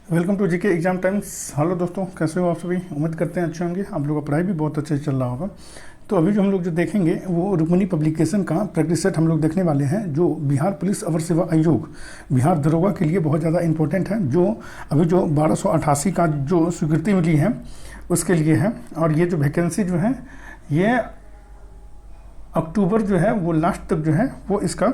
Welcome to GK exam times. Hello दोस्तों, कैसे हो आप सभी? उम्मीद करते हैं अच्छे होंगे। आप लोगों का पढ़ाई भी बहुत अच्छे से चल रहा होगा। तो अभी जो हम लोग जो देखेंगे वो रुक्मिणी पब्लिकेशन का प्रैक्टिस सेट हम लोग देखने वाले हैं, जो बिहार पुलिस अवर सेवा आयोग बिहार दरोगा के लिए बहुत ज़्यादा इंपॉर्टेंट है। जो अभी जो 1288 का जो स्वीकृति मिली है उसके लिए है। और ये जो वैकेंसी जो है ये अक्टूबर जो है वो लास्ट तक जो है वो इसका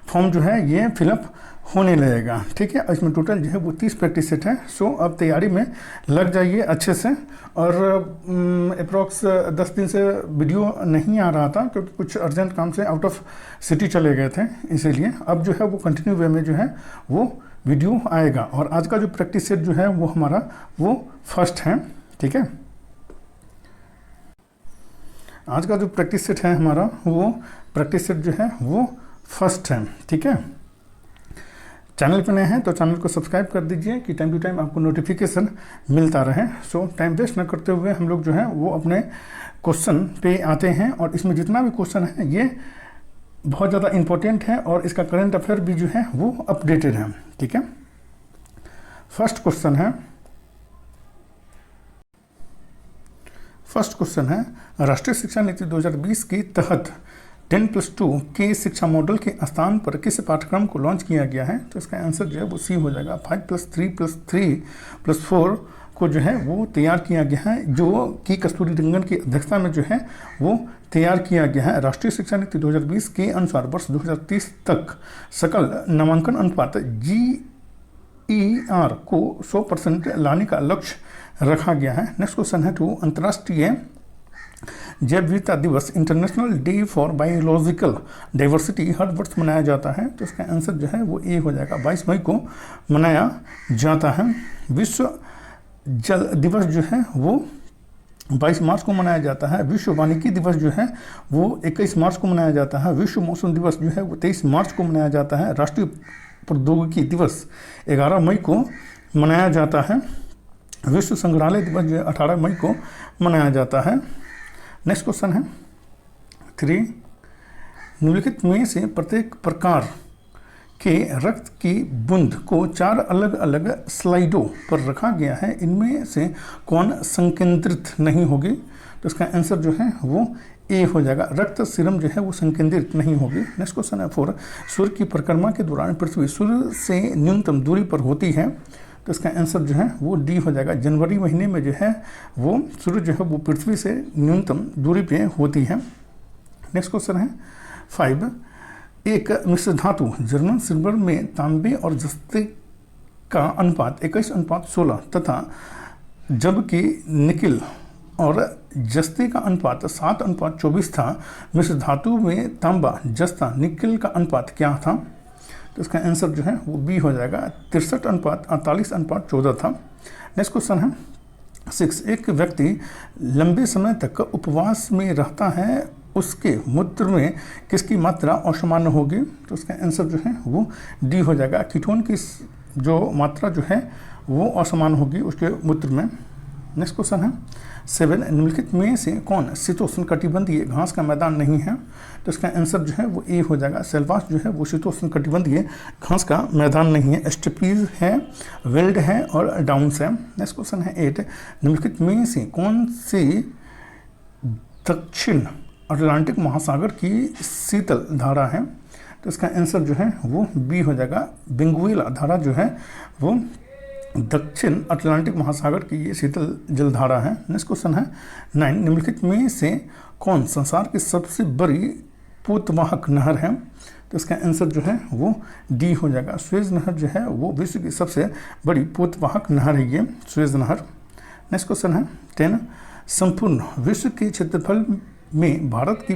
फॉर्म जो है ये फिलअप होने लगेगा। ठीक है, इसमें टोटल जो है वो 30 प्रैक्टिस सेट है। सो अब तैयारी में लग जाइए अच्छे से। और अप्रॉक्स 10 दिन से वीडियो नहीं आ रहा था क्योंकि कुछ अर्जेंट काम से आउट ऑफ सिटी चले गए थे, इसीलिए अब जो है वो कंटिन्यू वे में जो है वो वीडियो आएगा। और आज का जो प्रैक्टिस सेट जो है वो हमारा वो फर्स्ट है। ठीक है, आज का जो प्रैक्टिस सेट है हमारा वो प्रैक्टिस सेट जो है वो फर्स्ट है। ठीक है, चैनल पर नए हैं तो चैनल को सब्सक्राइब कर दीजिए कि टाइम टू टाइम आपको नोटिफिकेशन मिलता रहे। सो टाइम वेस्ट न करते हुए हम लोग जो है वो अपने क्वेश्चन पे आते हैं। और इसमें जितना भी क्वेश्चन है ये बहुत ज़्यादा इंपॉर्टेंट है और इसका करंट अफेयर भी जो है वो अपडेटेड है। ठीक है, फर्स्ट क्वेश्चन है राष्ट्रीय शिक्षा नीति 2020 के तहत 10+2 के शिक्षा मॉडल के स्थान पर किस पाठ्यक्रम को लॉन्च किया गया है? तो इसका आंसर जो है वो सी हो जाएगा। 5+3+3+4 को जो है वो तैयार किया गया है, जो कि कस्तूरी रंगन की अध्यक्षता में जो है वो तैयार किया गया है। राष्ट्रीय शिक्षा नीति 2020 के अनुसार वर्ष 2030 तक सकल नामांकन अनुपात GER को 100% लाने का लक्ष्य रखा गया है। नेक्स्ट क्वेश्चन है टू अंतर्राष्ट्रीय जैव विविधता दिवस international day for biological diversity हर वर्ष मनाया जाता है। तो इसका आंसर जो है वो ए हो जाएगा। 22 मई को मनाया जाता है। विश्व जल दिवस जो है वो 22 मार्च को मनाया जाता है। विश्व वानिकी दिवस जो है वो 21 मार्च को मनाया जाता है। विश्व मौसम दिवस जो है वो 23 मार्च को मनाया जाता है। राष्ट्रीय प्रौद्योगिकी दिवस 11 मई को मनाया जाता है। विश्व संग्रहालय दिवस जो है 18 मई को मनाया जाता है। नेक्स्ट क्वेश्चन है 3, निम्नलिखित में से प्रत्येक प्रकार के रक्त की बूंद को 4 अलग अलग स्लाइडों पर रखा गया है, इनमें से कौन संकेंद्रित नहीं होगी? तो इसका आंसर जो है वो ए हो जाएगा। रक्त सीरम जो है वो संकेंद्रित नहीं होगी। नेक्स्ट क्वेश्चन है 4, सूर्य की परिक्रमा के दौरान पृथ्वी सूर्य से न्यूनतम दूरी पर होती है। तो इसका आंसर जो है वो डी हो जाएगा। जनवरी महीने में जो है वो सूर्य जो है वो पृथ्वी से न्यूनतम दूरी पे होती है। नेक्स्ट क्वेश्चन है 5, एक मिश्र धातु जर्मन सिल्वर में तांबे और जस्ते का अनुपात 21:16 तथा जबकि निकिल और जस्ते का अनुपात 7:24 था। मिश्र धातु में तांबा जस्ता निकिल का अनुपात क्या था? तो इसका आंसर जो है वो बी हो जाएगा। 63:48:14 था। नेक्स्ट क्वेश्चन है 6, एक व्यक्ति लंबे समय तक उपवास में रहता है, उसके मूत्र में किसकी मात्रा असामान्य होगी? तो इसका आंसर जो है वो डी हो जाएगा। कीटोन की जो मात्रा जो है वो असामान्य होगी उसके मूत्र में। नेक्स्ट क्वेश्चन है 7, निम्नलिखित में से कौन शीतोष्ण कटिबंधीय घास का मैदान नहीं है? तो इसका आंसर जो है वो ए हो जाएगा। सेल्वास जो है वो शीतोष्ण कटिबंधीय घास का मैदान नहीं है। स्टेपीज है, वेल्ड है और डाउन्स है। नेक्स्ट क्वेश्चन है 8, निम्नलिखित में से कौन सी दक्षिण अटलांटिक महासागर की शीतल धारा है? तो इसका आंसर जो है वो बी हो जाएगा। बेंगुएला धारा जो है वो दक्षिण अटलांटिक महासागर की ये शीतल जलधारा है। नेक्स्ट क्वेश्चन है 9, निम्नलिखित में से कौन संसार की सबसे बड़ी पोतवाहक नहर है? तो इसका आंसर जो है वो डी हो जाएगा। सुएज नहर जो है वो विश्व की सबसे बड़ी पोतवाहक नहर है, ये सुएज नहर। नेक्स्ट क्वेश्चन है 10, संपूर्ण विश्व के क्षेत्रफल में भारत की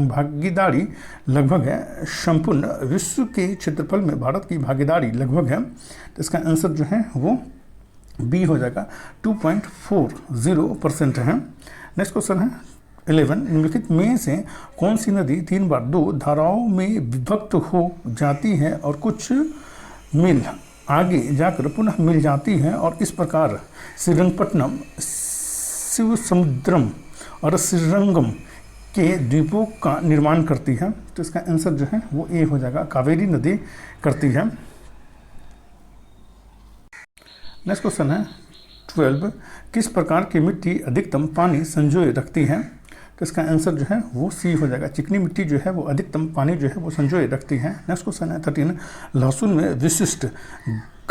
भागीदारी लगभग है। संपूर्ण विश्व के क्षेत्रफल में भारत की भागीदारी लगभग है। तो इसका आंसर जो है वो बी हो जाएगा। 2.40% है। नेक्स्ट क्वेश्चन है 11, निम्नलिखित में से कौन सी नदी 3 बार 2 धाराओं में विभक्त हो जाती है और कुछ मील आगे जाकर पुनः मिल जाती है और इस प्रकार श्रीरंगपट्टनम, शिवसमुद्रम और श्रीरंगम के द्वीपों का निर्माण करती है। तो इसका आंसर जो है वो ए हो जाएगा। कावेरी नदी करती है। नेक्स्ट क्वेश्चन है 12, किस प्रकार की मिट्टी अधिकतम पानी संजोए रखती है? तो इसका आंसर जो है वो सी हो जाएगा। चिकनी मिट्टी जो है वो अधिकतम पानी जो है वो संजोए रखती है। नेक्स्ट क्वेश्चन है 13, लहसुन में विशिष्ट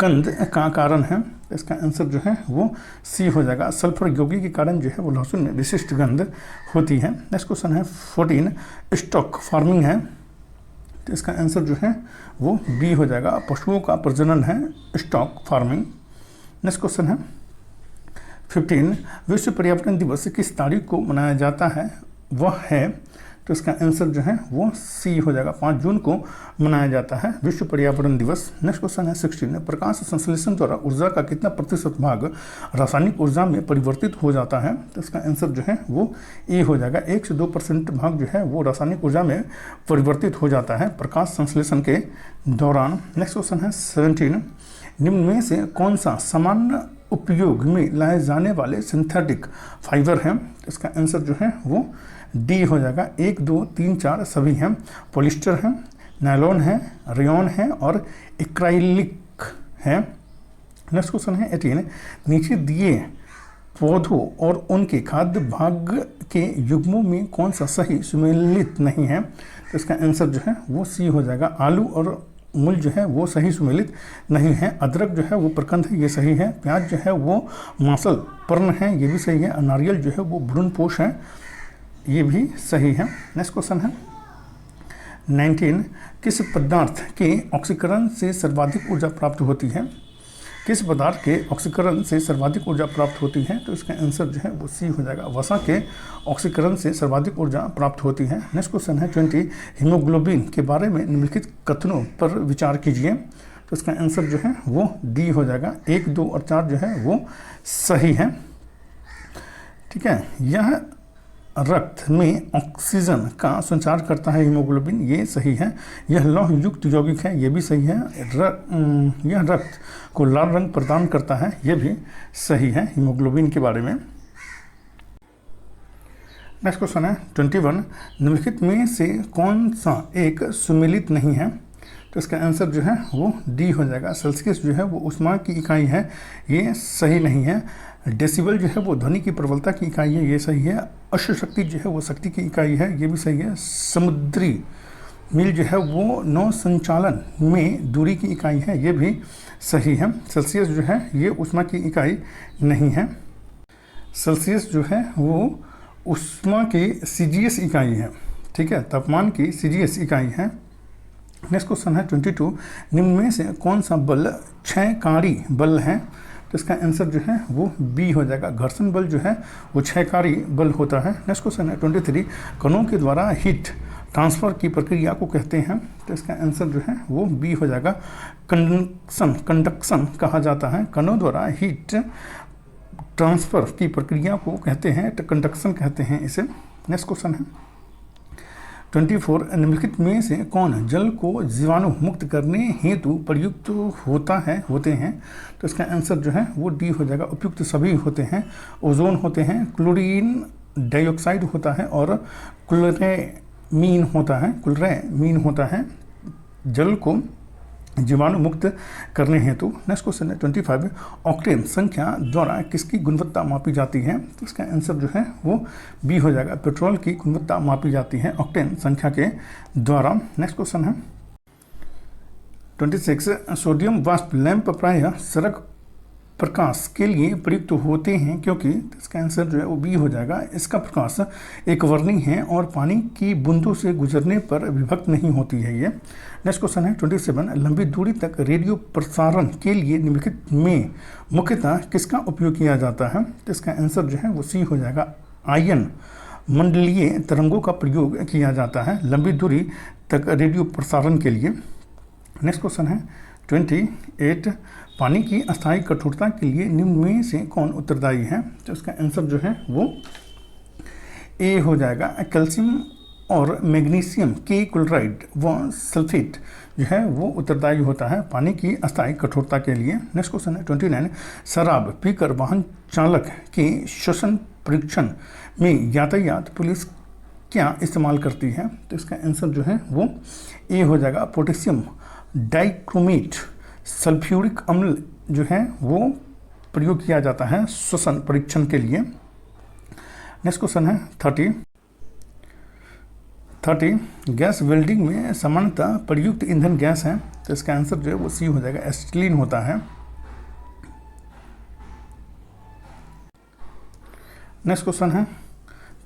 गंध का कारण है? तो इसका आंसर जो है वो सी हो जाएगा। सल्फर यौगिक के कारण जो है वो लहसुन में विशिष्ट गंध होती है। नेक्स्ट क्वेश्चन है 14, स्टॉक फार्मिंग है? तो इसका आंसर जो है वो बी हो जाएगा। पशुओं का प्रजनन है स्टॉक फार्मिंग। नेक्स्ट क्वेश्चन है 15, विश्व पर्यावरण दिवस किस तारीख को मनाया जाता है? वह है, तो इसका आंसर जो है वो सी हो जाएगा। 5 जून को मनाया जाता है विश्व पर्यावरण दिवस। नेक्स्ट क्वेश्चन है 16, प्रकाश संश्लेषण द्वारा ऊर्जा का कितना प्रतिशत भाग रासायनिक ऊर्जा में परिवर्तित हो जाता है? तो इसका आंसर जो है वो ए हो जाएगा। 1 से 2% भाग जो है वो रासायनिक ऊर्जा में परिवर्तित हो जाता है प्रकाश संश्लेषण के दौरान। नेक्स्ट क्वेश्चन है 17, निम्न में से कौन सा सामान्य उपयोग में लाए जाने वाले सिंथेटिक फाइबर हैं? तो इसका आंसर जो है वो डी हो जाएगा। 1, 2, 3, 4 सभी हैं। पॉलिस्टर है, नायलॉन है, रेयॉन है और एक्राइलिक है। नेक्स्ट क्वेश्चन है 18, नीचे दिए पौधों और उनके खाद्य भाग के युग्मों में कौन सा सही सुमेलित नहीं है? तो इसका आंसर जो है वो सी हो जाएगा। आलू और मूल जो है वो सही सुमेलित नहीं है। अदरक जो है वो प्रकंद है, ये सही है। प्याज जो है वो मांसल पर्ण है, ये भी सही है। नारियल जो है वो भ्रूणपोष है, ये भी सही है। नेक्स्ट क्वेश्चन है 19, किस पदार्थ के ऑक्सीकरण से सर्वाधिक ऊर्जा प्राप्त होती है? किस पदार्थ के ऑक्सीकरण से सर्वाधिक ऊर्जा प्राप्त होती है? तो इसका आंसर जो है वो सी हो जाएगा। वसा के ऑक्सीकरण से सर्वाधिक ऊर्जा प्राप्त होती है। नेक्स्ट क्वेश्चन है 20, हीमोग्लोबिन के बारे में निम्नलिखित कथनों पर विचार कीजिए। तो इसका आंसर जो है वो डी हो जाएगा। 1, 2 और 4 जो है वो सही है। ठीक है, यह रक्त में ऑक्सीजन का संचार करता है हीमोग्लोबिन, ये सही है। यह लौह युक्त यौगिक है, ये भी सही है। यह रक्त को लाल रंग प्रदान करता है, ये भी सही है हीमोग्लोबिन के बारे में। नेक्स्ट क्वेश्चन है 21, निम्नलिखित में से कौन सा एक सुमेलित नहीं है? तो इसका आंसर जो है वो डी हो जाएगा। सेल्सियस जो है वो ऊष्मा की इकाई है, ये सही नहीं है। डेसिबल जो है वो ध्वनि की प्रबलता की इकाई है, ये सही है। अश्व शक्ति जो है वो शक्ति की इकाई है, ये भी सही है। समुद्री मील जो है वो नौ संचालन में दूरी की इकाई है, ये भी सही है। सेल्सियस जो है ये ऊष्मा की इकाई नहीं है। सेल्सियस जो है वो ऊष्मा की सीजीएस इकाई है। ठीक है, तापमान की सीजीएस इकाई है। नेक्स्ट क्वेश्चन है 22, निम्न में से कौन सा बल क्षयकारी बल है? तो इसका आंसर जो है वो बी हो जाएगा। घर्षण बल जो है वो क्षयकारी बल होता है। नेक्स्ट क्वेश्चन है 23, कणों के द्वारा हीट ट्रांसफर की प्रक्रिया को कहते हैं? तो इसका आंसर जो है वो बी हो जाएगा। कंडक्शन कहा जाता है। कणों द्वारा हीट ट्रांसफर की प्रक्रिया को कहते हैं, तो कंडक्शन कहते हैं इसे। नेक्स्ट क्वेश्चन है 24, निम्नलिखित में से कौन जल को जीवाणु मुक्त करने हेतु प्रयुक्त होते हैं? तो इसका आंसर जो है वो डी हो जाएगा। उपयुक्त सभी होते हैं। ओजोन होते हैं, क्लोरीन डाइऑक्साइड होता है और क्लोरेमीन होता है जल को जीवाणु मुक्त करने हेतु। नेक्स्ट क्वेश्चन है 25, ऑक्टेन संख्या द्वारा किसकी गुणवत्ता मापी जाती है? तो इसका आंसर जो है वो बी हो जाएगा। पेट्रोल की गुणवत्ता मापी जाती है ऑक्टेन संख्या के द्वारा। नेक्स्ट क्वेश्चन है 26, सोडियम वाष्प लैंप प्रायः सड़क प्रकाश के लिए प्रयुक्त होते हैं क्योंकि? इसका आंसर जो है वो बी हो जाएगा। इसका प्रकाश एक वर्णीय है और पानी की बूंदों से गुजरने पर विभक्त नहीं होती है ये। नेक्स्ट क्वेश्चन है 27, लंबी दूरी तक रेडियो प्रसारण के लिए निम्नलिखित में मुख्यतः किसका उपयोग किया जाता है? तो इसका आंसर जो है वो सी हो जाएगा। आयन मंडलीय तरंगों का प्रयोग किया जाता है लंबी दूरी तक रेडियो प्रसारण के लिए। नेक्स्ट क्वेश्चन है 28, पानी की अस्थायी कठोरता के लिए निम्न में से कौन उत्तरदायी है? तो इसका आंसर जो है वो ए हो जाएगा। कैल्शियम और मैग्नीशियम के क्लोराइड व सल्फेट जो है वो उत्तरदायी होता है पानी की अस्थायी कठोरता के लिए। नेक्स्ट क्वेश्चन है 29, शराब पीकर वाहन चालक के श्वसन परीक्षण में यातायात पुलिस क्या इस्तेमाल करती है? तो इसका आंसर जो है वो ए हो जाएगा। पोटेशियम डाइक्रोमेट सल्फ्यूरिक अम्ल जो है वो प्रयोग किया जाता है श्वसन परीक्षण के लिए? नेक्स्ट क्वेश्चन है 30 गैस वेल्डिंग में सामान्यतः प्रयुक्त ईंधन गैस है, तो इसका आंसर जो है वो सी हो जाएगा, एसिटिलीन होता है। नेक्स्ट क्वेश्चन है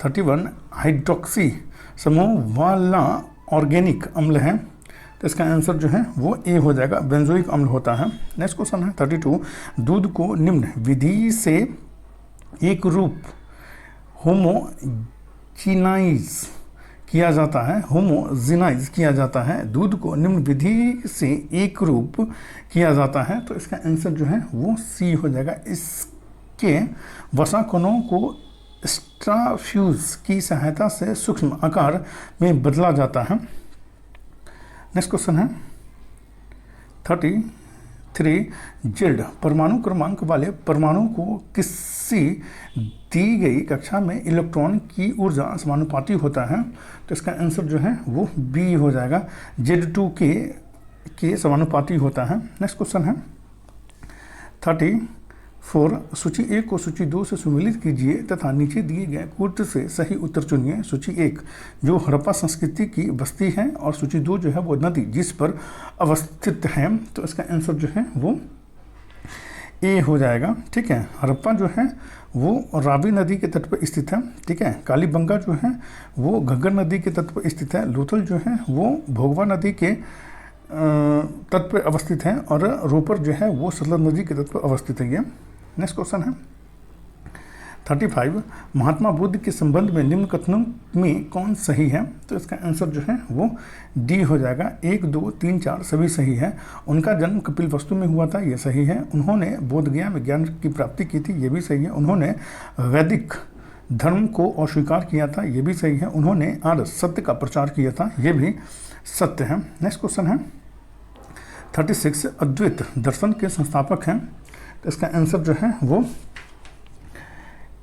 31 हाइड्रोक्सी समूह वाला ऑर्गेनिक अम्ल है, तो इसका आंसर जो है वो ए हो जाएगा, बेंजोइक अम्ल होता है। नेक्स्ट क्वेश्चन है 32 दूध को निम्न विधि से एक रूप होमोजीनाइज किया जाता है, होमोजीनाइज किया जाता है, दूध को निम्न विधि से एक रूप किया जाता है, तो इसका आंसर जो है वो सी हो जाएगा। इसके वसा कणों को स्ट्राफ्यूज की सहायता से सूक्ष्म आकार में बदला जाता है। नेक्स्ट क्वेश्चन है 33 जिल्ड परमाणु क्रमांक वाले परमाणु को किसी दी गई कक्षा में इलेक्ट्रॉन की ऊर्जा समानुपाती होता है, तो इसका आंसर जो है वो बी हो जाएगा, Z2 के समानुपाती होता है। नेक्स्ट क्वेश्चन है 34 सूची 1 को सूची 2 से सुमेलित कीजिए तथा नीचे दिए गए कूट से सही उत्तर चुनिए। सूची 1 जो हड़प्पा संस्कृति की बस्ती है और सूची 2 जो है वो नदी जिस पर अवस्थित है, तो इसका आंसर जो है वो ए हो जाएगा। ठीक है, हड़प्पा जो है वो रावी नदी के तट पर स्थित है। ठीक है, कालीबंगा जो है वो घग्गर नदी के तट पर स्थित है, लोथल जो है वो भोगवा नदी के तट पर अवस्थित है और रोपर जो है वो सतलज नदी के तट पर अवस्थित है। ये नेक्स्ट क्वेश्चन है 35 महात्मा बुद्ध के संबंध में निम्न कथनों में कौन सही है, तो इसका आंसर जो है वो डी हो जाएगा, 1, 2, 3, 4 सभी सही है। उनका जन्म कपिलवस्तु में हुआ था, ये सही है। उन्होंने बोधगया में ज्ञान की प्राप्ति की थी, ये भी सही है। उन्होंने वैदिक धर्म को अस्वीकार किया था, ये भी सही है। उन्होंने आर्य सत्य का प्रचार किया था, ये भी सत्य है। नेक्स्ट क्वेश्चन है 36 अद्वैत दर्शन के संस्थापक हैं, तो इसका आंसर जो है वो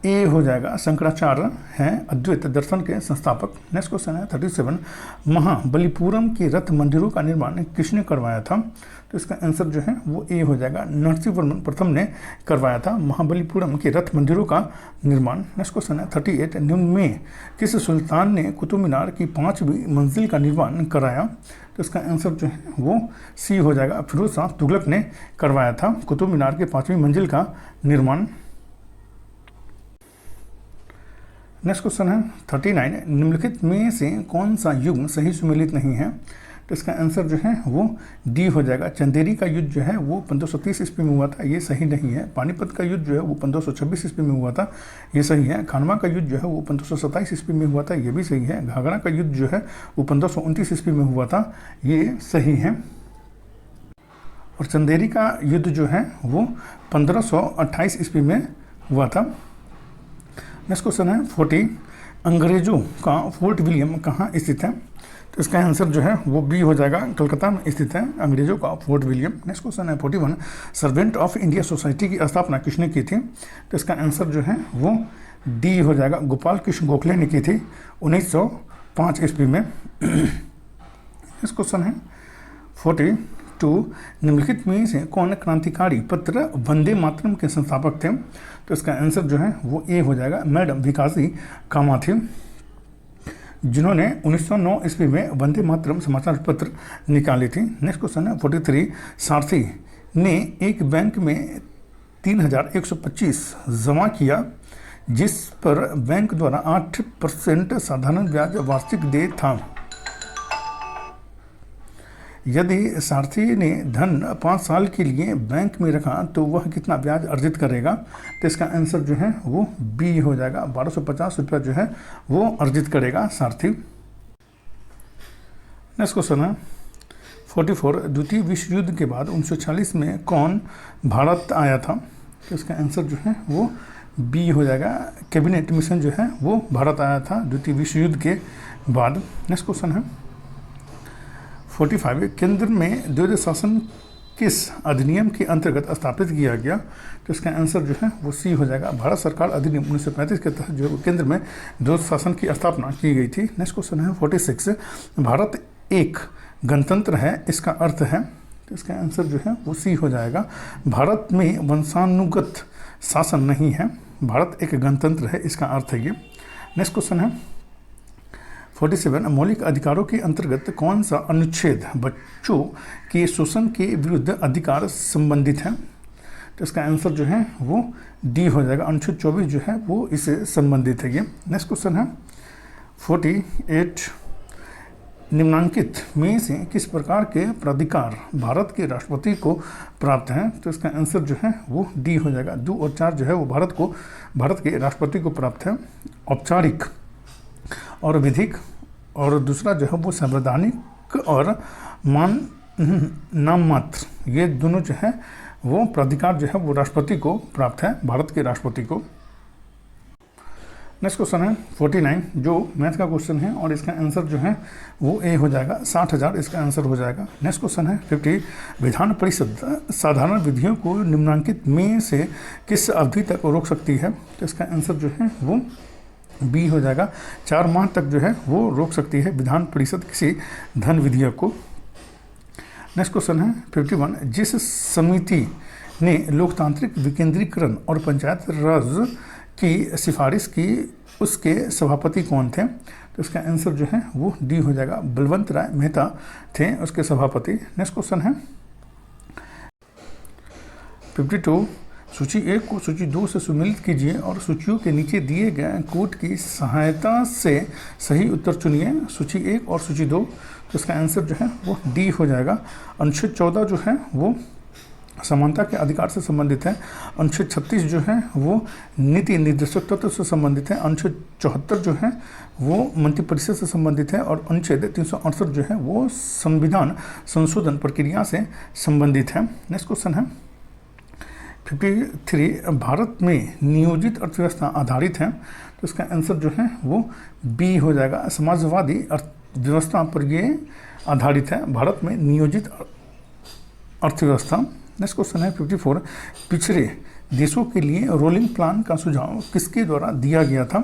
ए हो जाएगा, शंकराचार्य हैं अद्वैत दर्शन के संस्थापक। नेक्स्ट क्वेश्चन है 37 महाबलीपुरम के रथ मंदिरों का निर्माण किसने करवाया था, तो इसका आंसर जो है वो ए हो जाएगा, नरसिंहवर्मन प्रथम ने करवाया था महाबलीपुरम के रथ मंदिरों का निर्माण। नेक्स्ट क्वेश्चन है 38 निम्न में किस सुल्तान ने कुतुब मीनार की 5वीं मंजिल का निर्माण कराया, तो इसका आंसर जो है वो सी हो जाएगा, फिरोज शाह तुगलक ने करवाया था कुतुब मीनार के 5वीं मंजिल का निर्माण। नेक्स्ट क्वेश्चन है 39 निम्नलिखित में से कौन सा युग्म सही सुमेलित नहीं है, तो इसका आंसर जो है वो डी हो जाएगा, चंदेरी का युद्ध जो है वो 1530 ईस्वी में हुआ था, ये सही नहीं है। पानीपत का युद्ध जो है वो 1526 ईस्वी में हुआ था, ये सही है। खानवा का युद्ध जो है वो 1527 ईस्वी में हुआ था, ये भी सही है। घाघरा का युद्ध जो है वो 1529 ईस्वी में हुआ था, ये सही है। और चंदेरी का युद्ध जो है वो 1528 ईस्वी में हुआ था। नेक्स्ट क्वेश्चन है 40 अंग्रेजों का फोर्ट विलियम कहाँ स्थित है, तो इसका आंसर जो है वो बी हो जाएगा, कलकत्ता में स्थित है अंग्रेजों का फोर्ट विलियम। नेक्स्ट क्वेश्चन है 41 सर्वेंट ऑफ इंडिया सोसाइटी की स्थापना किसने की थी, तो इसका आंसर जो है वो डी हो जाएगा, गोपाल कृष्ण गोखले ने की थी 1905 ईस्वी में। नेक्स्ट क्वेश्चन है 42 निम्नलिखित में से कौन क्रांतिकारी पत्र वंदे मातरम के संस्थापक थे, तो इसका आंसर जो है वो ए हो जाएगा, मैडम भिकाजी कामा थी, जिन्होंने 1909 ईस्वी में वंदे मातरम समाचार पत्र निकाली थी। नेक्स्ट क्वेश्चन है 43 सारथी ने एक बैंक में 3125 जमा किया जिस पर बैंक द्वारा 8% साधारण ब्याज वार्षिक दे था। यदि सारथी ने धन 5 साल के लिए बैंक में रखा तो वह कितना ब्याज अर्जित करेगा, तो इसका आंसर जो है वो बी हो जाएगा, 1250 रुपया जो है वो अर्जित करेगा सारथी। नेक्स्ट क्वेश्चन है 44 द्वितीय विश्व युद्ध के बाद 1940 में कौन भारत आया था, तो इसका आंसर जो है वो बी हो जाएगा, कैबिनेट मिशन जो है वो भारत आया था द्वितीय विश्व युद्ध के बाद। नेक्स्ट क्वेश्चन है 45 केंद्र में द्वैध शासन किस अधिनियम के अंतर्गत स्थापित किया गया, तो इसका आंसर जो है वो सी हो जाएगा, भारत सरकार अधिनियम 1935 के तहत जो केंद्र में द्वैध शासन की स्थापना की गई थी। नेक्स्ट क्वेश्चन है 46 भारत एक गणतंत्र है इसका अर्थ है, तो इसका आंसर जो है वो सी हो जाएगा, भारत में वंशानुगत शासन नहीं है, भारत एक गणतंत्र है, इसका अर्थ है ये। नेक्स्ट क्वेश्चन है 47, मौलिक अधिकारों के अंतर्गत कौन सा अनुच्छेद बच्चों के शोषण के विरुद्ध अधिकार संबंधित है? तो इसका आंसर जो है वो डी हो जाएगा, अनुच्छेद 24 जो है वो इससे संबंधित है ये। नेक्स्ट क्वेश्चन है 48, निम्नांकित में से किस प्रकार के प्राधिकार भारत के राष्ट्रपति को प्राप्त हैं? तो इसका आंसर जो है वो डी हो जाएगा, 2 और 4 जो है वो भारत के राष्ट्रपति को प्राप्त है। औपचारिक और विधिक, और दूसरा जो है वो संवैधानिक और नाम मात्र, ये दोनों जो है वो प्राधिकार जो है वो राष्ट्रपति को प्राप्त है, भारत के राष्ट्रपति को। नेक्स्ट क्वेश्चन है 49, जो मैथ का क्वेश्चन है और इसका आंसर जो है वो ए हो जाएगा, 60,000 इसका आंसर हो जाएगा। नेक्स्ट क्वेश्चन है 50, विधान परिषद साधारण विधियों को निम्नांकित में से किस अवधि तक रोक सकती है? तो इसका आंसर जो है वो बी हो जाएगा, 4 माह तक जो है वो रोक सकती है विधान परिषद किसी धन विधेयक को। नेक्स्ट क्वेश्चन है 51, जिस समिति ने लोकतांत्रिक विकेंद्रीकरण और पंचायत राज की सिफारिश की उसके सभापति कौन थे? तो इसका आंसर जो है वो डी हो जाएगा, बलवंत राय मेहता थे उसके सभापति। नेक्स्ट क्वेश्चन है 52, सूची 1 को सूची 2 से सुमेलित कीजिए और सूचियों के नीचे दिए गए कोड की सहायता से सही उत्तर चुनिए, सूची 1 और सूची 2। तो इसका आंसर जो है वो डी हो जाएगा। अनुच्छेद 14 जो है वो समानता के अधिकार से संबंधित है, अनुच्छेद 36 जो है वो नीति निर्देशक तत्व से संबंधित है, अनुच्छेद 74 जो है वो मंत्रिपरिषद से संबंधित है और अनुच्छेद 368 जो है वो संविधान संशोधन प्रक्रिया से संबंधित है। नेक्स्ट क्वेश्चन है 53, भारत में नियोजित अर्थव्यवस्था आधारित है। तो इसका आंसर जो है वो बी हो जाएगा, समाजवादी अर्थव्यवस्था पर ये आधारित है, भारत में नियोजित अर्थव्यवस्था। नेक्स्ट क्वेश्चन है 54, पिछड़े देशों के लिए रोलिंग प्लान का सुझाव किसके द्वारा दिया गया था?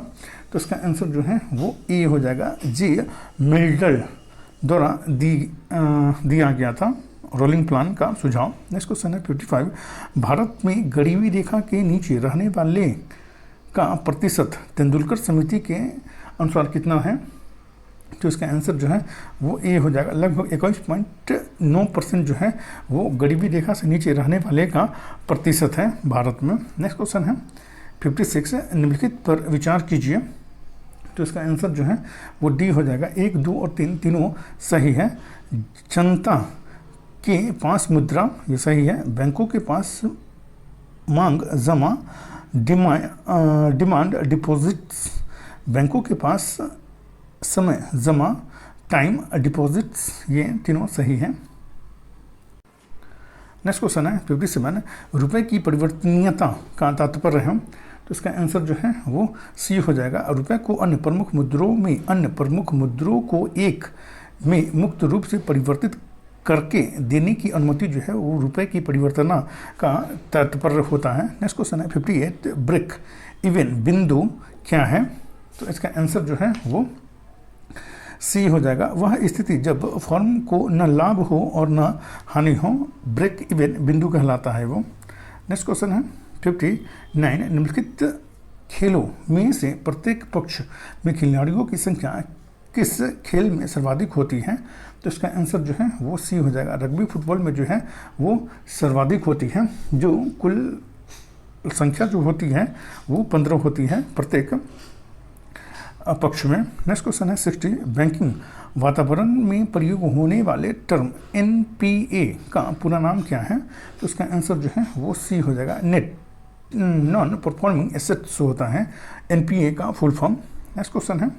तो इसका आंसर जो है वो ए हो जाएगा, जे मिल्टन द्वारा दिया गया था रोलिंग प्लान का सुझाव। नेक्स्ट क्वेश्चन है 55, भारत में गरीबी रेखा के नीचे रहने वाले का प्रतिशत तेंदुलकर समिति के अनुसार कितना है? तो इसका आंसर जो है वो ए हो जाएगा, लगभग 21.9% जो है वो गरीबी रेखा से नीचे रहने वाले का प्रतिशत है भारत में। नेक्स्ट क्वेश्चन है 56, निम्नलिखित पर विचार कीजिए। तो इसका आंसर जो है वो डी हो जाएगा, 1, 2 और 3 तीनों सही है। जनता के पास मुद्रा, ये सही है। बैंकों के पास मांग जमा डिमांड डिपॉजिट्स, बैंकों के पास समय जमा टाइम डिपॉजिट्स, ये तीनों सही हैं। नेक्स्ट क्वेश्चन है 57, रुपए की परिवर्तनीयता का तात्पर्य है। तो इसका आंसर जो है वो सी हो जाएगा, रुपए को अन्य प्रमुख मुद्रों को एक में मुक्त रूप से परिवर्तित करके देने की अनुमति जो है वो रुपए की परिवर्तना का तात्पर्य होता है। नेक्स्ट क्वेश्चन है 58, ब्रेक इवन बिंदु क्या है? तो इसका आंसर जो है वो सी हो जाएगा, वह स्थिति जब फर्म को न लाभ हो और न हानि हो, ब्रेक इवन बिंदु कहलाता है वो। नेक्स्ट क्वेश्चन है 59, निम्नलिखित खेलों में से प्रत्येक पक्ष में खिलाड़ियों की संख्या किस खेल में सर्वाधिक होती है? तो इसका आंसर जो है वो सी हो जाएगा, रग्बी फुटबॉल में जो है वो सर्वाधिक होती है, जो कुल संख्या जो होती है वो 15 होती है प्रत्येक पक्ष में। नेक्स्ट क्वेश्चन है 60, बैंकिंग वातावरण में प्रयोग होने वाले टर्म एनपीए का पूरा नाम क्या है? तो इसका आंसर जो है वो सी हो जाएगा, नेट नॉन परफॉर्मिंग एसेट्स होता है एनपीए का फुल फॉर्म। नेक्स्ट क्वेश्चन है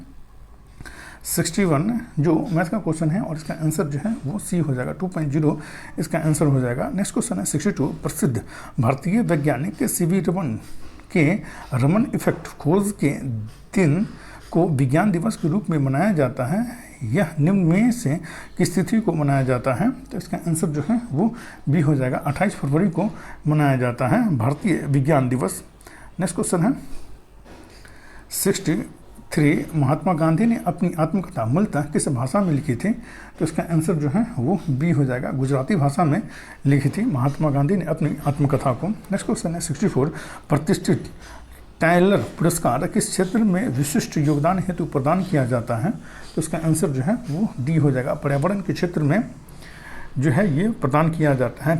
61, जो मैथ का क्वेश्चन है और इसका आंसर जो है वो सी हो जाएगा, 2.0 इसका आंसर हो जाएगा। नेक्स्ट क्वेश्चन है 62, प्रसिद्ध भारतीय वैज्ञानिक सीवी रमन के रमन इफेक्ट खोज के दिन को विज्ञान दिवस के रूप में मनाया जाता है, यह निम्न में से किस तिथि को मनाया जाता है? तो इसका आंसर जो है वो बी हो जाएगा, 28 फरवरी को मनाया जाता है भारतीय विज्ञान दिवस। नेक्स्ट क्वेश्चन है महात्मा गांधी ने अपनी आत्मकथा मूलतः किस भाषा में लिखी थी? तो इसका आंसर जो है वो बी हो जाएगा, गुजराती भाषा में लिखी थी महात्मा गांधी ने अपनी आत्मकथा को। नेक्स्ट क्वेश्चन है 64, प्रतिष्ठित टाइलर पुरस्कार किस क्षेत्र में विशिष्ट योगदान हेतु प्रदान किया जाता है? तो इसका आंसर जो है वो डी हो जाएगा, पर्यावरण के क्षेत्र में जो है ये प्रदान किया जाता है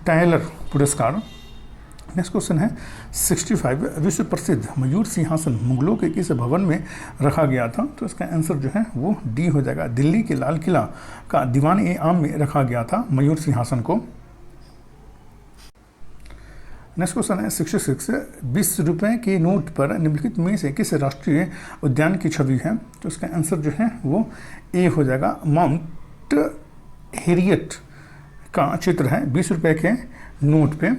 टाइलर पुरस्कार। नेक्स्ट क्वेश्चन है 65, विश्व प्रसिद्ध मयूर सिंहासन मुगलों के किस भवन में रखा गया था? तो इसका आंसर जो है वो डी हो जाएगा, दिल्ली के लाल किला का दीवान-ए-आम में रखा गया था मयूर सिंहासन को। नेक्स्ट क्वेश्चन है 66, 20 रुपये के नोट पर निम्नलिखित में से किस राष्ट्रीय उद्यान की छवि है? तो इसका आंसर जो है वो ए हो जाएगा, माउंट हेरियट का चित्र है 20 रुपये के नोट पे।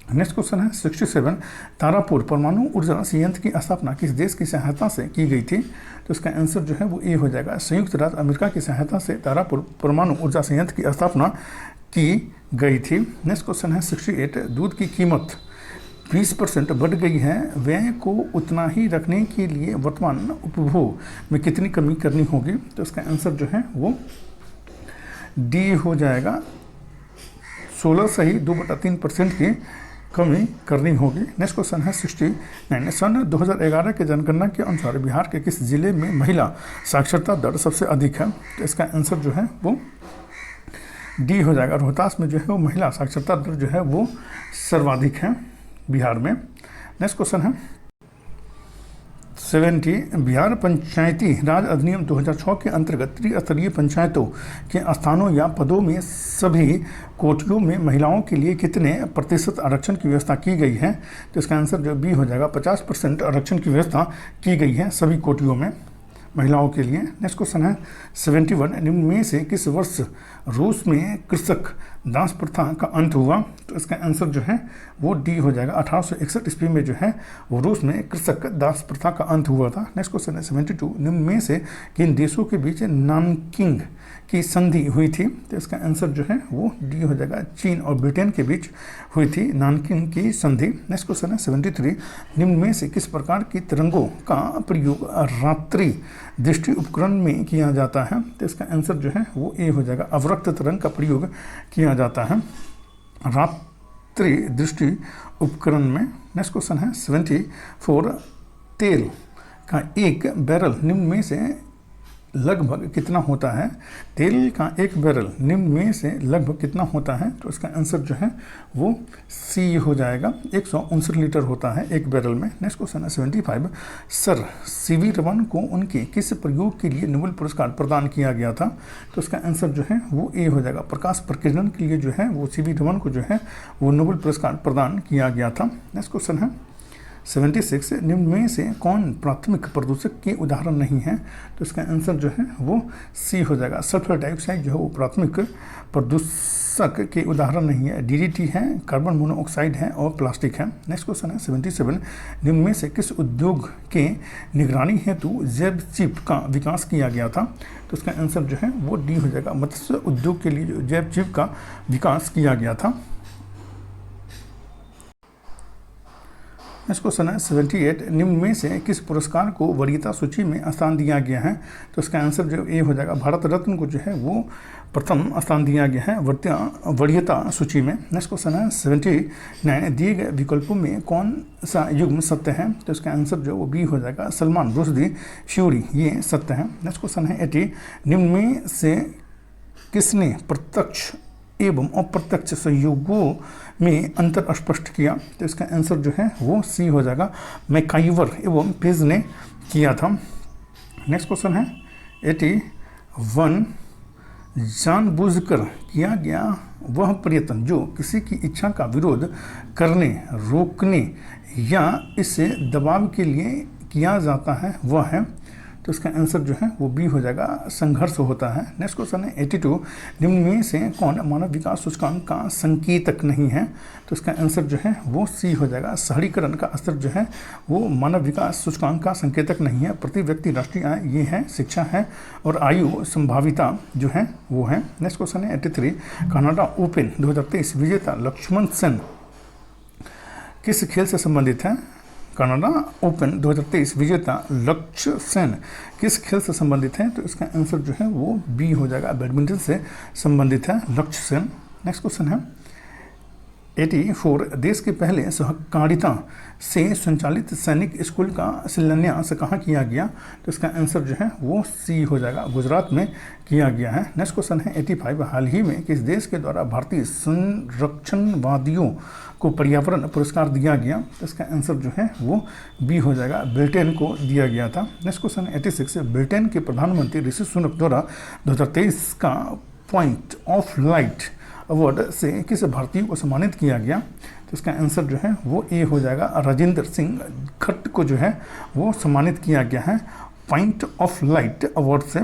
नेक्स्ट क्वेश्चन है 67, तारापुर परमाणु ऊर्जा संयंत्र की स्थापना किस देश की सहायता से की गई थी? तो इसका आंसर जो है वो ए हो जाएगा, संयुक्त राज्य अमेरिका की सहायता से तारापुर परमाणु ऊर्जा संयंत्र की स्थापना की गई थी। नेक्स्ट क्वेश्चन है 68, दूध की कीमत 20% बढ़ गई है, व्यय को उतना ही रखने के लिए वर्तमान उपभोग में कितनी कमी करनी होगी? तो इसका आंसर जो है वो डी हो जाएगा, 16 सही 2/3% की कमी करनी होगी। नेक्स्ट क्वेश्चन है 69, सन 2011 के जनगणना के अनुसार बिहार के किस जिले में महिला साक्षरता दर सबसे अधिक है? तो इसका आंसर जो है वो डी हो जाएगा, रोहतास में जो है वो महिला साक्षरता दर जो है वो सर्वाधिक है बिहार में। नेक्स्ट क्वेश्चन है 70, बिहार पंचायती राज अधिनियम 2006 के अंतर्गत त्रिस्तरीय पंचायतों के स्थानों या पदों में सभी कोटियों में महिलाओं के लिए कितने प्रतिशत आरक्षण की व्यवस्था की गई है? तो इसका आंसर जो बी हो जाएगा, 50% आरक्षण की व्यवस्था की गई है सभी कोटियों में महिलाओं के लिए। नेक्स्ट क्वेश्चन है 71, निम्न में से किस वर्ष रूस में कृषक दास प्रथा का अंत हुआ? तो इसका आंसर जो है वो डी हो जाएगा, 1861 ईस्वी में जो है वो रूस में कृषक दास प्रथा का अंत हुआ था। नेक्स्ट क्वेश्चन है 72, निम्न में से किन देशों के बीच नानकिंग की संधि हुई थी? तो इसका आंसर जो है वो डी हो जाएगा, चीन और ब्रिटेन के बीच हुई थी नानकिंग की संधि। नेक्स्ट क्वेश्चन है 73, निम्न में से किस प्रकार की तरंगों का प्रयोग रात्रि दृष्टि उपकरण में किया जाता है? तो इसका आंसर जो है वो ए हो जाएगा, अवरक्त तरंग का प्रयोग किया जाता है रात्रि दृष्टि उपकरण में। नेक्स्ट क्वेश्चन है 74, तेल का एक बैरल निम्न में से लगभग कितना होता है? तेल का एक बैरल निम्न में से लगभग कितना होता है? तो इसका आंसर जो है वो सी हो जाएगा, 159 लीटर होता है एक बैरल में। नेक्स्ट क्वेश्चन है 75, सर सीवी रमन को उनके किस प्रयोग के लिए नोबेल पुरस्कार प्रदान किया गया था? तो इसका आंसर जो है वो ए हो जाएगा, प्रकाश प्रकीर्णन के लिए जो है वो सीवी रमन को जो है वो नोबेल पुरस्कार प्रदान किया गया था। नेक्स्ट क्वेश्चन है 76, निम्न में से कौन प्राथमिक प्रदूषक के उदाहरण नहीं है? तो इसका आंसर जो है वो सी हो जाएगा, सल्फर डाइऑक्साइड जो है वो प्राथमिक प्रदूषक के उदाहरण नहीं है, डीडीटी है, कार्बन मोनोऑक्साइड है और प्लास्टिक है। नेक्स्ट क्वेश्चन है 77, निम्न में से किस उद्योग के निगरानी हेतु जैव चिप का विकास किया गया था? तो इसका आंसर जो है वो डी हो जाएगा, मत्स्य उद्योग के लिए जो जैव चिप का विकास किया गया था। नेक्स्ट क्वेश्चन है 78, निम्न में से किस पुरस्कार को वरीयता सूची में स्थान दिया गया है? तो इसका आंसर जो ए हो जाएगा, भारत रत्न को जो है वो प्रथम स्थान दिया गया है वरीयता सूची में। नेक्स्ट क्वेश्चन है 79, दिए गए विकल्पों में कौन सा युग्म सत्य है? तो इसका आंसर जो वो बी हो जाएगा, सलमान रुश्दी फ्यूरी, ये सत्य है। नेक्स्ट क्वेश्चन है 80, निम्न में से किसने प्रत्यक्ष एवं अप्रत्यक्ष संयोगों में अंतर स्पष्ट किया? तो इसका आंसर जो है वो सी हो जाएगा, मैकाइवर एवं पेज ने किया था। नेक्स्ट क्वेश्चन है 81, जानबूझकर किया गया वह प्रयत्न जो किसी की इच्छा का विरोध करने, रोकने या इसे दबाव के लिए किया जाता है वह है? तो इसका आंसर जो है वो बी हो जाएगा, संघर्ष होता है। नेक्स्ट क्वेश्चन है 82, निम्न में से कौन मानव विकास सूचकांक का संकेतक नहीं है? तो इसका आंसर जो है वो सी हो जाएगा, शहरीकरण का स्तर जो है वो मानव विकास सूचकांक का संकेतक नहीं है। प्रति व्यक्ति राष्ट्रीय आय ये है, शिक्षा है और आयु संभाविता जो है वो है। नेक्स्ट क्वेश्चन है 83, कनाडा ओपन 2023 विजेता लक्ष्मण सेन किस खेल से संबंधित है? कनाडा ओपन 2023 विजेता लक्ष्य सेन किस खेल से संबंधित है? तो इसका आंसर जो है वो बी हो जाएगा, बैडमिंटन से संबंधित है लक्ष्य सेन। नेक्स्ट क्वेश्चन है 84 देश के पहले सहकारिता से संचालित सैनिक स्कूल का शिलान्यास कहाँ किया गया? तो इसका आंसर जो है वो सी हो जाएगा, गुजरात में किया गया है। नेक्स्ट क्वेश्चन है 85 हाल ही में किस देश के द्वारा भारतीय संरक्षणवादियों को पर्यावरण पुरस्कार दिया गया? तो इसका आंसर जो है वो बी हो जाएगा, ब्रिटेन को दिया गया था। नेक्स्ट क्वेश्चन 86 ब्रिटेन के प्रधानमंत्री ऋषि सुनक द्वारा 2023 का पॉइंट ऑफ लाइट अवार्ड से किस भारतीय को सम्मानित किया गया? तो इसका आंसर जो है वो ए हो जाएगा, राजेंद्र सिंह खट्ट को जो है वो सम्मानित किया गया है पॉइंट ऑफ लाइट अवार्ड से,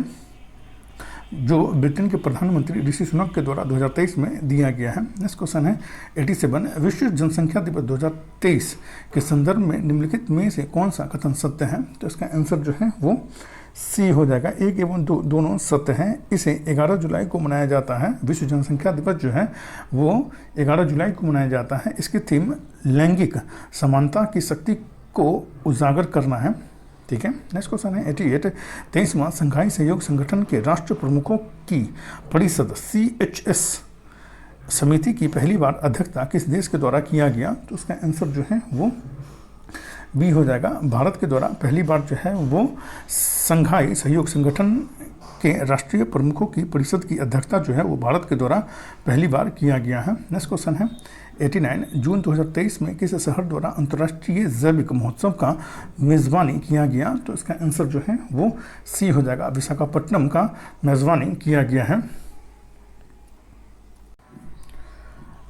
जो ब्रिटेन के प्रधानमंत्री ऋषि सुनक के द्वारा 2023 में दिया गया है। नेक्स्ट क्वेश्चन है 87 विश्व जनसंख्या दिवस 2023 के संदर्भ में निम्नलिखित में से कौन सा कथन सत्य है? तो इसका आंसर जो है वो सी हो जाएगा, 1 एवं 2 दोनों सत्य हैं। इसे 11 जुलाई को मनाया जाता है, विश्व जनसंख्या दिवस जो है वो 11 जुलाई को मनाया जाता है। इसकी थीम लैंगिक समानता की शक्ति को उजागर करना है। ठीक है। नेक्स्ट क्वेश्चन है 88 23वां संघाई सहयोग संगठन के राष्ट्र प्रमुखों की परिषद CHS समिति की पहली बार अध्यक्षता किस देश के द्वारा किया गया? तो उसका आंसर जो है वो बी हो जाएगा, भारत के द्वारा पहली बार जो है वो संघाई सहयोग संगठन के राष्ट्रीय प्रमुखों की परिषद की अध्यक्षता जो है वो भारत के द्वारा पहली बार किया गया है। नेक्स्ट क्वेश्चन है 89 जून 2023 में किस शहर द्वारा अंतर्राष्ट्रीय जैविक महोत्सव का मेज़बानी किया गया? तो इसका आंसर जो है वो सी हो जाएगा, विशाखापट्टनम का मेज़बानी किया गया है।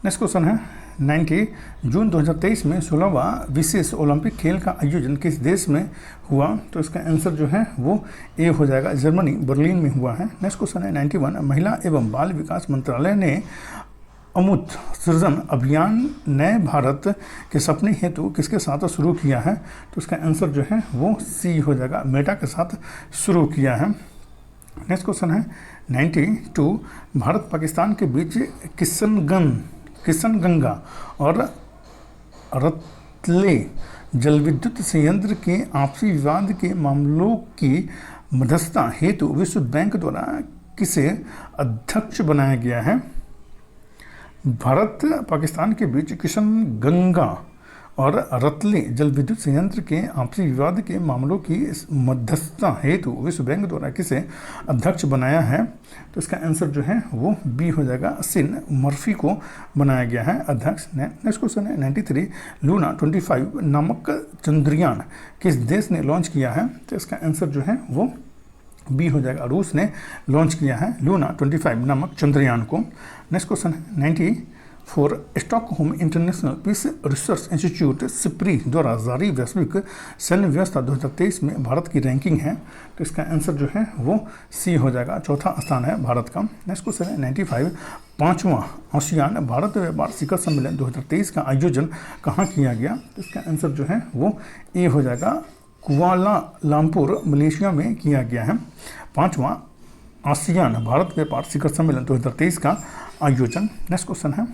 नेक्स्ट क्वेश्चन है 90 जून 2023 में 16वां विशेष ओलंपिक खेल का आयोजन किस देश में हुआ? तो इसका आंसर जो है वो ए हो जाएगा, जर्मनी बर्लिन में हुआ है। नेक्स्ट क्वेश्चन है 91 महिला एवं बाल विकास मंत्रालय ने अमूर्त सृजन अभियान नए भारत के सपने हेतु किसके साथ शुरू किया है? तो इसका आंसर जो है वो सी हो जाएगा, मेटा के साथ शुरू किया है। नेक्स्ट क्वेश्चन है 92 भारत पाकिस्तान के बीच किशनगंगा और रतले जलविद्युत संयंत्र के आपसी विवाद के मामलों की मध्यस्थता हेतु विश्व बैंक द्वारा किसे अध्यक्ष बनाया गया है? भारत पाकिस्तान के बीच किशनगंगा और रतले जलविद्युत संयंत्र के आपसी विवाद के मामलों की मध्यस्थता हेतु विश्व बैंक द्वारा किसे अध्यक्ष बनाया है? तो इसका आंसर जो है वो बी हो जाएगा, सिन मर्फी को बनाया गया है अध्यक्ष। नेक्स्ट क्वेश्चन है 93 लूना 25 नामक चंद्रयान किस देश ने लॉन्च किया है? तो इसका आंसर जो है वो बी हो जाएगा, रूस ने लॉन्च किया है लूना 25 नामक चंद्रयान को। नेक्स्ट क्वेश्चन है 94 Stockholm International Peace Research Institute SIPRI द्वारा जारी वैश्विक सैन्य व्यवस्था 2023 में भारत की रैंकिंग है। तो इसका आंसर जो है वो सी हो जाएगा, चौथा स्थान है भारत का। नेक्स्ट क्वेश्चन है 95 5वां आसियान भारत व्यापार शिखर सम्मेलन 2023 का आयोजन कहाँ किया गया? तो इसका आंसर जो है वो ए हो जाएगा, कुआलालंपुर मलेशिया में किया गया है। 5वां आसियान भारत व्यापार शिखर सम्मेलन 2023 का आयोजन। नेक्स्ट क्वेश्चन है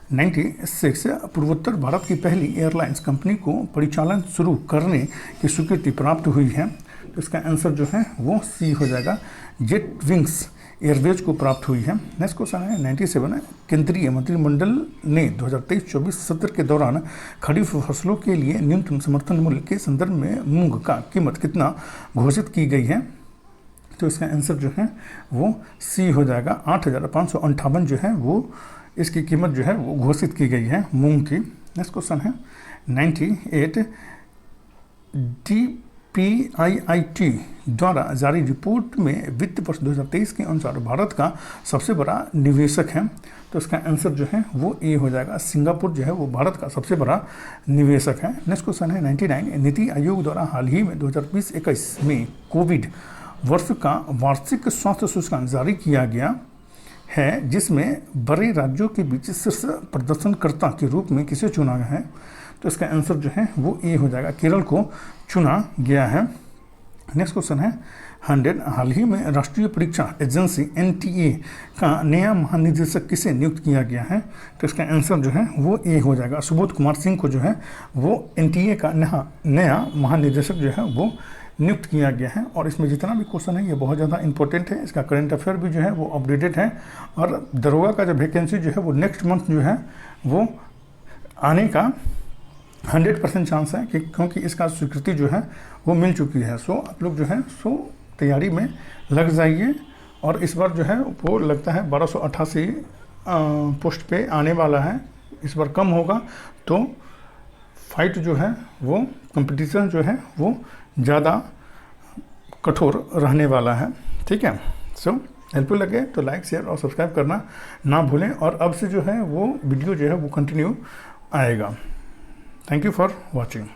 96 पूर्वोत्तर भारत की पहली एयरलाइंस कंपनी को परिचालन शुरू करने की स्वीकृति प्राप्त हुई है। तो इसका आंसर जो है वो सी हो जाएगा, जेट विंग्स एयरवेज को प्राप्त हुई है। नेक्स्ट क्वेश्चन है 97 केंद्रीय मंत्रिमंडल ने 2023-24 सत्र के दौरान खरीफ फसलों के लिए न्यूनतम समर्थन मूल्य के संदर्भ में मूंग का कीमत कितना घोषित की गई है? तो इसका आंसर जो है वो सी हो जाएगा, 8,558 जो है वो इसकी कीमत जो है वो घोषित की गई है मूंग की। नेक्स्ट क्वेश्चन है 98 DPIIT द्वारा जारी रिपोर्ट में वित्त वर्ष 2023 के अनुसार भारत का सबसे बड़ा निवेशक है। तो इसका आंसर जो है वो ए हो जाएगा, सिंगापुर जो है वो भारत का सबसे बड़ा निवेशक है। नेक्स्ट क्वेश्चन है 99 नीति आयोग द्वारा हाल ही में 2020-21 में कोविड वर्ष का वार्षिक स्वास्थ्य सूचकांक जारी किया गया है, जिसमें बड़े राज्यों के बीच शीर्ष प्रदर्शनकर्ता के रूप में किसे चुना गया है? तो इसका आंसर जो है वो ए हो जाएगा, केरल को चुना गया है। नेक्स्ट क्वेश्चन है 100। हाल ही में राष्ट्रीय परीक्षा एजेंसी NTA का नया महानिदेशक किसे नियुक्त किया गया है? तो इसका आंसर जो है वो ए हो जाएगा। सुबोध कुमार सिंह को जो है वो NTA का नया महानिदेशक जो है वो नियुक्त किया गया है। और इसमें जितना भी क्वेश्चन है ये बहुत ज़्यादा इंपॉर्टेंट है। इसका करंट अफेयर भी जो है वो अपडेटेड है। और दरोगा का जो वैकेंसी जो है वो नेक्स्ट मंथ जो है वो आने का 100% चांस है कि क्योंकि इसका स्वीकृति जो है वो मिल चुकी है। सो आप लोग जो है सो तैयारी में लग जाइए। और इस बार जो है वो लगता है 1288 पोस्ट पे आने वाला है। इस बार कम होगा तो फाइट जो है वो कंपटीशन जो है वो ज़्यादा कठोर रहने वाला है। ठीक है। सो हेल्पफुल लगे तो लाइक शेयर और सब्सक्राइब करना ना भूलें। और अब से जो है वो वीडियो जो है वो कंटिन्यू आएगा। Thank you for watching.